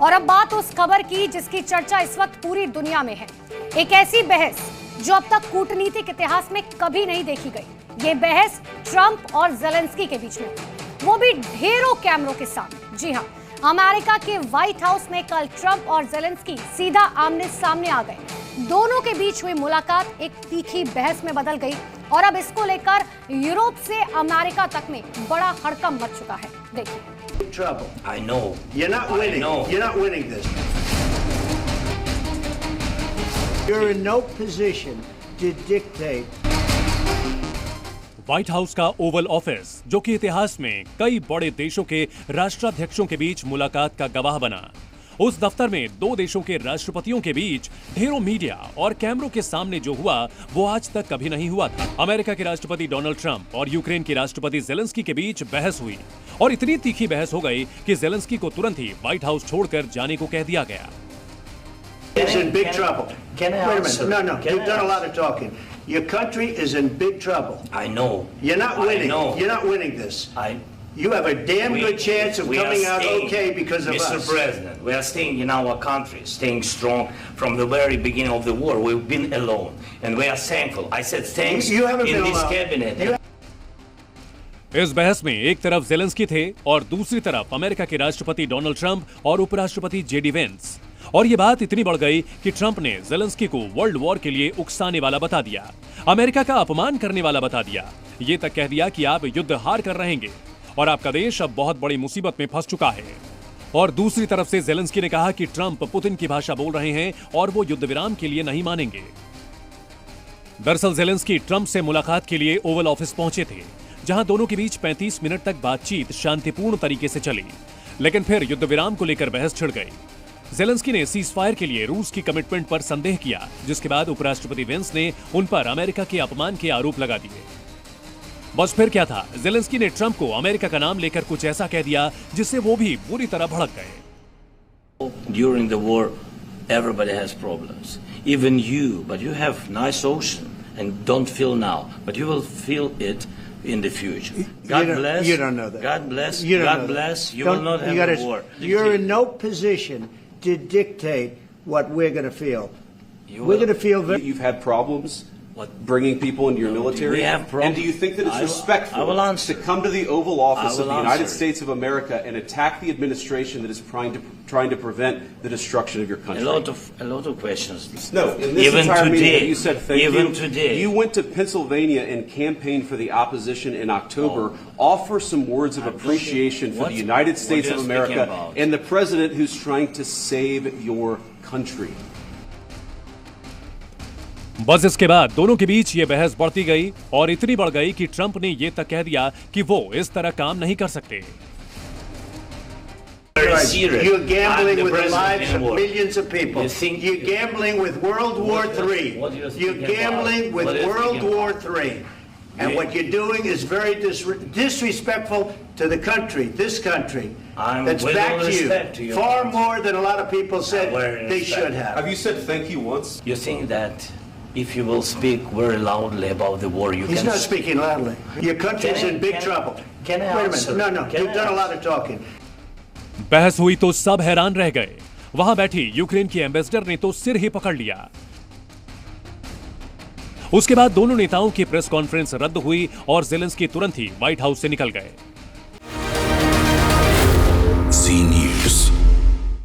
और अब बात उस खबर की जिसकी चर्चा इस वक्त पूरी दुनिया में है। एक ऐसी बहस जो अब तक कूटनीतिक इतिहास में कभी नहीं देखी गई। ये बहस ट्रंप और ज़ेलेंस्की के बीच में, वो भी ढेरों कैमरों के सामने। जी हां, अमेरिका के व्हाइट हाउस में कल ट्रंप और ज़ेलेंस्की सीधा आमने सामने आ गए। दोनों के बीच हुई मुलाकात एक तीखी बहस में बदल गई और अब इसको लेकर यूरोप से अमेरिका तक में बड़ा हड़कंप मच चुका है। देखिए। Trouble. I know. You're not winning. You're not winning this. You're in no position to dictate. White house का ओवल ऑफिस, जो कि इतिहास में कई बड़े देशों के राष्ट्राध्यक्षों के बीच मुलाकात का गवाह बना, उस दफ्तर में दो देशों के राष्ट्रपतियों के बीच ढेरों मीडिया और कैमरों के सामने जो हुआ वो आज तक कभी नहीं हुआ था। अमेरिका के राष्ट्रपति डोनाल्ड ट्रंप और यूक्रेन के राष्ट्रपति ज़ेलेंस्की के बीच बहस हुई और इतनी तीखी बहस हो गई कि ज़ेलेंस्की को तुरंत ही व्हाइट हाउस छोड़कर जाने को कह दिया गया। It's in big trouble. Can I Wait a answer? minute. No. Can You've I done a lot answer? of talking. Your country is in big trouble. I know. You're not winning. I know. You're not winning this. You have a damn We- good chance of we are coming out staying, okay because of Mr. us. President, we are staying in our country, staying strong from the very beginning of the war. We've been alone, and we are thankful. I said thanks You haven't in been this alone. cabinet. इस बहस में एक तरफ Zelensky थे और दूसरी तरफ America के राष्ट्रपति डोनाल्ड ट्रंप और उपराष्ट्रपति जेडी वेंस। और ये बात इतनी बढ़ गई कि ट्रंप ने ज़ेलेंस्की को वर्ल्ड वॉर के लिए उकसाने वाला बता दिया, अमेरिका का अपमान करने वाला बता दिया, ये तक कह दिया कि आप युद्ध हार कर रहेंगे और आपका देश अब बहुत बड़ी मुसीबत में फंस चुका है। और दूसरी तरफ से ज़ेलेंस्की ने कहा कि ट्रंप पुतिन की भाषा बोल रहे हैं और वो युद्ध विराम के लिए नहीं मानेंगे। दरअसल ज़ेलेंस्की ट्रंप से मुलाकात के लिए ओवल ऑफिस पहुंचे थे, जहां दोनों के बीच 35 मिनट तक बातचीत शांतिपूर्ण तरीके से चली, लेकिन फिर युद्ध विराम को लेकर बहस छिड़ गई। ज़ेलेंस्की ने सीज फायर के लिए रूस की कमिटमेंट पर संदेह किया, जिसके बाद उपराष्ट्रपति वेंस ने उन पर अमेरिका के अपमान के आरोप लगा दिए। बस फिर क्या था, ज़ेलेंस्की ने ट्रंप को अमेरिका का नाम लेकर कुछ ऐसा कह दिया जिससे वो भी बुरी तरह भड़क गए। During the war, everybody has problems, even you. But you have nice ocean, and don't feel now, but you will feel it in the future. God bless. You don't know that. God bless. You don't God know bless. that. You Don't- will not you have gotta- a war. You're in no position to dictate what we're going to feel. You We're will. going to feel very. You've had problems What? bringing people into your military. We have problems. And do you think that it's I will respectful answer. to come to the Oval Office I of will the United answer. States of America and attack the administration that is trying to prevent the destruction of your country? A lot of questions. No, in this Even entire meeting, today, you said thank even you. today. You went to Pennsylvania and campaigned for the opposition in October. Offer some words of appreciation for What- the United what States you're of speaking America about. and the president who's trying to save your country. बस इसके बाद दोनों के बीच ये बहस बढ़ती गई और इतनी बढ़ गई कि ट्रंप ने ये तक कह दिया कि वो इस तरह काम नहीं कर सकते। Very serious. You're gambling I'm the with the president lives of in war. millions of people. You think- You're gambling with World War What III. you're You're speaking gambling about. with What you're World speaking War about. III. And what you're doing is very disrespectful to the country, this country, I'm that's with back all to respect to you. you. Far more than a lot of people said Very they respect. should have. Have you said thank you once? You think that if you will speak very loudly about the war, you He's can... not speaking loudly. Your country's Can I- in big can- trouble. can I Wait a answer? minute. No. Can You've I done a lot answer? of talking. बहस हुई तो सब हैरान रह गए। वहां बैठी Ukraine की एम्बेसडर ने तो सिर ही पकड़ लिया। उसके बाद दोनों नेताओं की प्रेस कॉन्फ्रेंस रद्द हुई और ज़ेलेंस्की तुरंत ही व्हाइट हाउस से निकल गए।